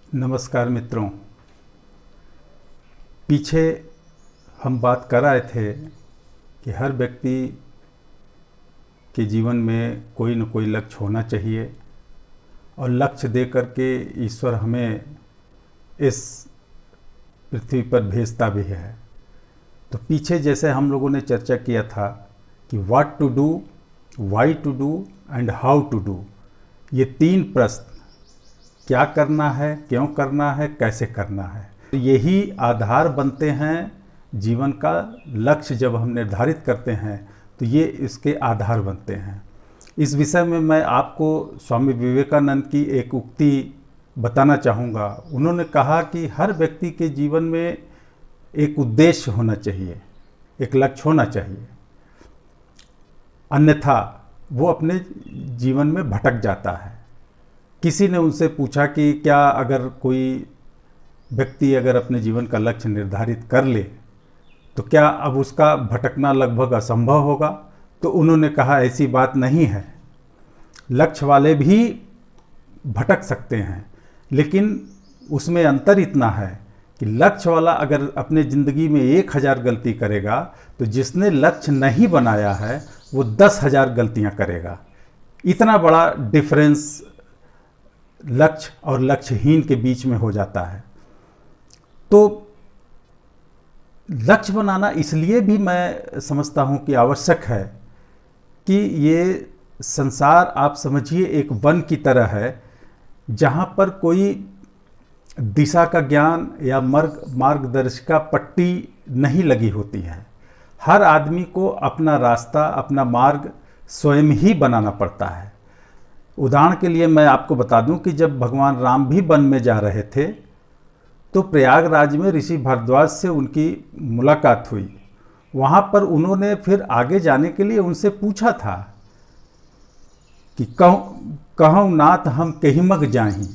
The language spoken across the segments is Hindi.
नमस्कार मित्रों। पीछे हम बात कर रहे थे कि हर व्यक्ति के जीवन में कोई न कोई लक्ष्य होना चाहिए और लक्ष्य दे करके ईश्वर हमें इस पृथ्वी पर भेजता भी है। तो पीछे जैसे हम लोगों ने चर्चा किया था कि what to do, why to do and how to do, ये तीन प्रश्न, क्या करना है, क्यों करना है, कैसे करना है, तो यही आधार बनते हैं जीवन का। लक्ष्य जब हम निर्धारित करते हैं तो ये इसके आधार बनते हैं। इस विषय में मैं आपको स्वामी विवेकानंद की एक उक्ति बताना चाहूँगा। उन्होंने कहा कि हर व्यक्ति के जीवन में एक उद्देश्य होना चाहिए, एक लक्ष्य होना चाहिए, अन्यथा वो अपने जीवन में भटक जाता है। किसी ने उनसे पूछा कि क्या अगर कोई व्यक्ति अगर अपने जीवन का लक्ष्य निर्धारित कर ले तो क्या अब उसका भटकना लगभग असंभव होगा? तो उन्होंने कहा ऐसी बात नहीं है, लक्ष्य वाले भी भटक सकते हैं, लेकिन उसमें अंतर इतना है कि लक्ष्य वाला अगर अपने ज़िंदगी में 1000 गलती करेगा तो जिसने लक्ष्य नहीं बनाया है वो 10,000 गलतियां करेगा। इतना बड़ा डिफरेंस लक्ष्य और लक्ष्यहीन के बीच में हो जाता है। तो लक्ष्य बनाना इसलिए भी मैं समझता हूं कि आवश्यक है कि ये संसार आप समझिए एक वन की तरह है जहां पर कोई दिशा का ज्ञान या मार्गदर्शिका पट्टी नहीं लगी होती है। हर आदमी को अपना रास्ता, अपना मार्ग स्वयं ही बनाना पड़ता है। उदाहरण के लिए मैं आपको बता दूं कि जब भगवान राम भी वन में जा रहे थे तो प्रयागराज में ऋषि भारद्वाज से उनकी मुलाकात हुई। वहाँ पर उन्होंने फिर आगे जाने के लिए उनसे पूछा था कि कहूँ नाथ हम कहिमग जाहीं,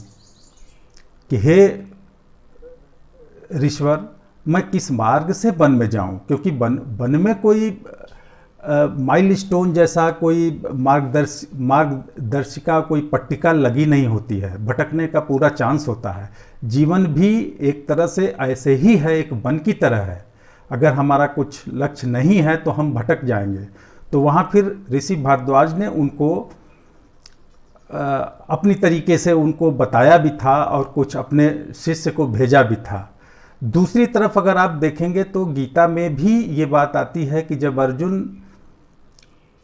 कि हे ऋषवर मैं किस मार्ग से वन में जाऊं, क्योंकि वन में कोई माइलस्टोन जैसा कोई मार्गदर्शिका, कोई पट्टिका लगी नहीं होती है, भटकने का पूरा चांस होता है। जीवन भी एक तरह से ऐसे ही है, एक वन की तरह है। अगर हमारा कुछ लक्ष्य नहीं है तो हम भटक जाएंगे। तो वहाँ फिर ऋषि भारद्वाज ने उनको अपनी तरीके से उनको बताया भी था और कुछ अपने शिष्य को भेजा भी था। दूसरी तरफ अगर आप देखेंगे तो गीता में भी ये बात आती है कि जब अर्जुन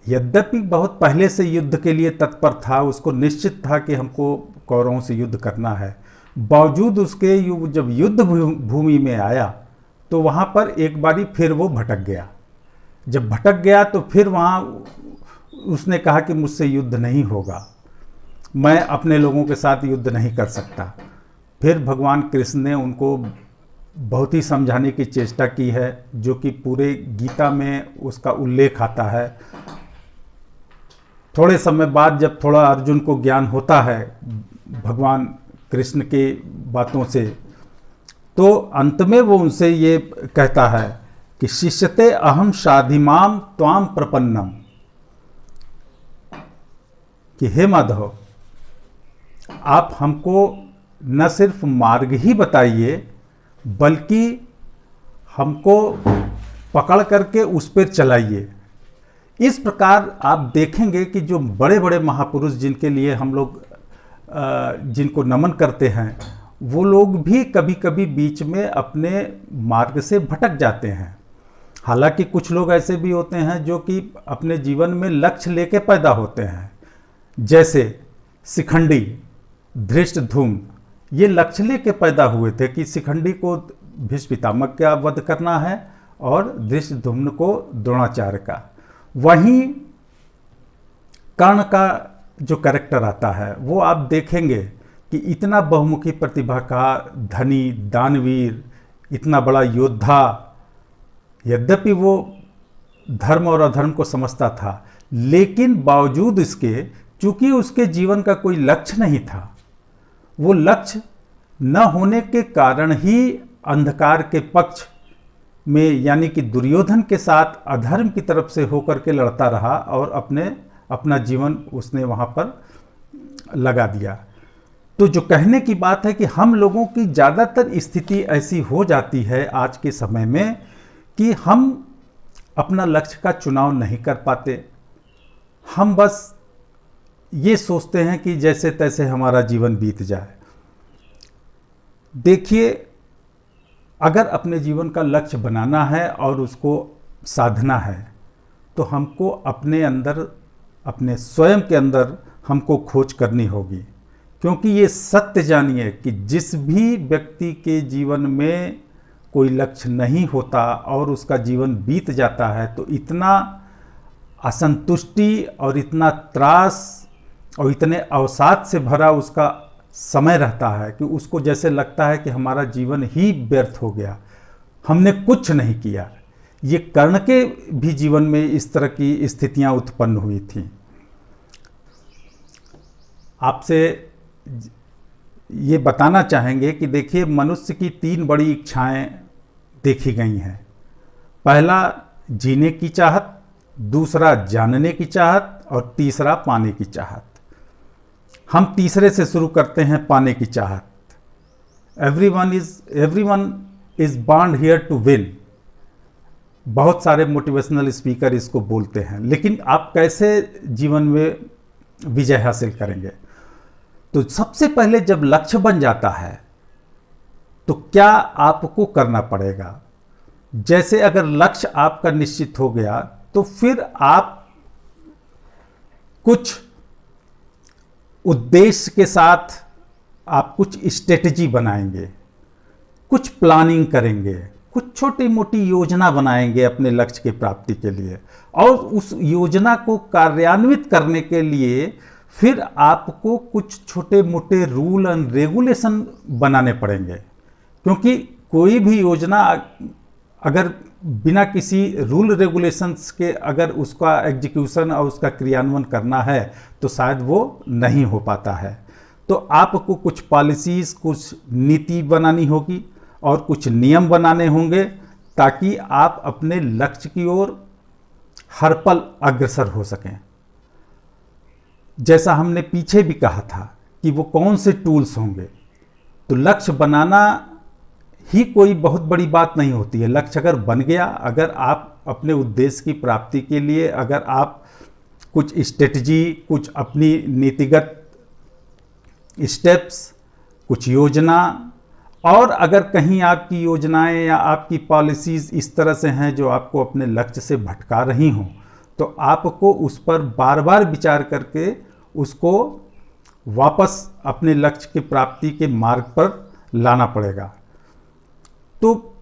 यद्यपि बहुत पहले से युद्ध के लिए तत्पर था, उसको निश्चित था कि हमको कौरवों से युद्ध करना है, बावजूद उसके जब युद्ध भूमि में आया तो वहाँ पर एक बारी फिर वो भटक गया। जब भटक गया तो फिर वहाँ उसने कहा कि मुझसे युद्ध नहीं होगा, मैं अपने लोगों के साथ युद्ध नहीं कर सकता। फिर भगवान कृष्ण ने उनको बहुत ही समझाने की चेष्टा की है, जो कि पूरे गीता में उसका उल्लेख आता है। थोड़े समय बाद जब थोड़ा अर्जुन को ज्ञान होता है भगवान कृष्ण के बातों से, तो अंत में वो उनसे ये कहता है कि शिष्यते अहम शाधिमाम त्वाम प्रपन्नम, कि हे माधव आप हमको न सिर्फ मार्ग ही बताइए बल्कि हमको पकड़ करके उस पर चलाइए। इस प्रकार आप देखेंगे कि जो बड़े बड़े महापुरुष जिनके लिए हम लोग जिनको नमन करते हैं, वो लोग भी कभी कभी बीच में अपने मार्ग से भटक जाते हैं। हालांकि कुछ लोग ऐसे भी होते हैं जो कि अपने जीवन में लक्ष्य लेके पैदा होते हैं, जैसे शिखंडी, धृष्टद्युम्न, ये लक्ष्य लेके पैदा हुए थे कि शिखंडी को भीष्म पितामह का वध करना है और धृष्टद्युम्न को द्रोणाचार्य का। वहीं कर्ण का जो कैरेक्टर आता है वो आप देखेंगे कि इतना बहुमुखी प्रतिभा का धनी, दानवीर, इतना बड़ा योद्धा, यद्यपि वो धर्म और अधर्म को समझता था, लेकिन बावजूद इसके चूंकि उसके जीवन का कोई लक्ष्य नहीं था, वो लक्ष्य न होने के कारण ही अंधकार के पक्ष में यानी कि दुर्योधन के साथ अधर्म की तरफ से होकर के लड़ता रहा और अपना जीवन उसने वहाँ पर लगा दिया। तो जो कहने की बात है कि हम लोगों की ज़्यादातर स्थिति ऐसी हो जाती है आज के समय में कि हम अपना लक्ष्य का चुनाव नहीं कर पाते। हम बस ये सोचते हैं कि जैसे तैसे हमारा जीवन बीत जाए। देखिए, अगर अपने जीवन का लक्ष्य बनाना है और उसको साधना है तो हमको अपने अंदर, अपने स्वयं के अंदर हमको खोज करनी होगी। क्योंकि ये सत्य जानिए कि जिस भी व्यक्ति के जीवन में कोई लक्ष्य नहीं होता और उसका जीवन बीत जाता है तो इतना असंतुष्टि और इतना त्रास और इतने अवसाद से भरा उसका समय रहता है कि उसको जैसे लगता है कि हमारा जीवन ही व्यर्थ हो गया, हमने कुछ नहीं किया। ये कर्ण के भी जीवन में इस तरह की स्थितियां उत्पन्न हुई थी। आपसे ये बताना चाहेंगे कि देखिए, मनुष्य की 3 बड़ी इच्छाएं देखी गई हैं। पहला जीने की चाहत, दूसरा जानने की चाहत और तीसरा पाने की चाहत। हम तीसरे से शुरू करते हैं, पाने की चाहत। Everyone is born here to win. बहुत सारे मोटिवेशनल स्पीकर इसको बोलते हैं, लेकिन आप कैसे जीवन में विजय हासिल करेंगे? तो सबसे पहले जब लक्ष्य बन जाता है तो क्या आपको करना पड़ेगा? जैसे अगर लक्ष्य आपका निश्चित हो गया तो फिर आप कुछ उद्देश्य के साथ आप कुछ स्ट्रेटजी बनाएंगे, कुछ प्लानिंग करेंगे, कुछ छोटी मोटी योजना बनाएंगे अपने लक्ष्य की प्राप्ति के लिए। और उस योजना को कार्यान्वित करने के लिए फिर आपको कुछ छोटे मोटे रूल एंड रेगुलेशन बनाने पड़ेंगे। क्योंकि कोई भी योजना अगर बिना किसी रूल रेगुलेशंस के अगर उसका एग्जीक्यूशन और उसका क्रियान्वयन करना है तो शायद वो नहीं हो पाता है। तो आपको कुछ पॉलिसीज, कुछ नीति बनानी होगी और कुछ नियम बनाने होंगे ताकि आप अपने लक्ष्य की ओर हर पल अग्रसर हो सकें। जैसा हमने पीछे भी कहा था कि वो कौन से टूल्स होंगे। तो लक्ष्य बनाना ही कोई बहुत बड़ी बात नहीं होती है। लक्ष्य अगर बन गया, अगर आप अपने उद्देश्य की प्राप्ति के लिए अगर आप कुछ स्ट्रेटजी, कुछ अपनी नीतिगत स्टेप्स, कुछ योजना, और अगर कहीं आपकी योजनाएं या आपकी पॉलिसीज़ इस तरह से हैं जो आपको अपने लक्ष्य से भटका रही हों, तो आपको उस पर बार बार विचार करके उसको वापस अपने लक्ष्य की प्राप्ति के मार्ग पर लाना पड़ेगा। तो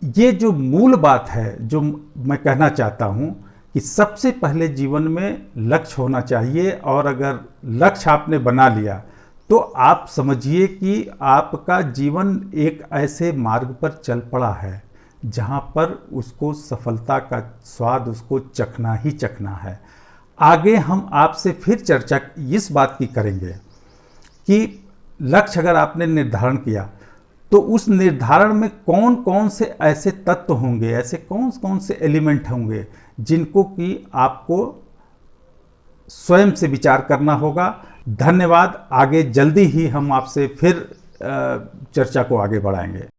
ये जो मूल बात है जो मैं कहना चाहता हूँ कि सबसे पहले जीवन में लक्ष्य होना चाहिए। और अगर लक्ष्य आपने बना लिया तो आप समझिए कि आपका जीवन एक ऐसे मार्ग पर चल पड़ा है जहाँ पर उसको सफलता का स्वाद उसको चखना ही चखना है। आगे हम आपसे फिर चर्चा इस बात की करेंगे कि लक्ष्य अगर आपने निर्धारण किया तो उस निर्धारण में कौन कौन से ऐसे तत्व होंगे, ऐसे कौन कौन से एलिमेंट होंगे जिनको कि आपको स्वयं से विचार करना होगा। धन्यवाद। आगे जल्दी ही हम आपसे फिर चर्चा को आगे बढ़ाएंगे।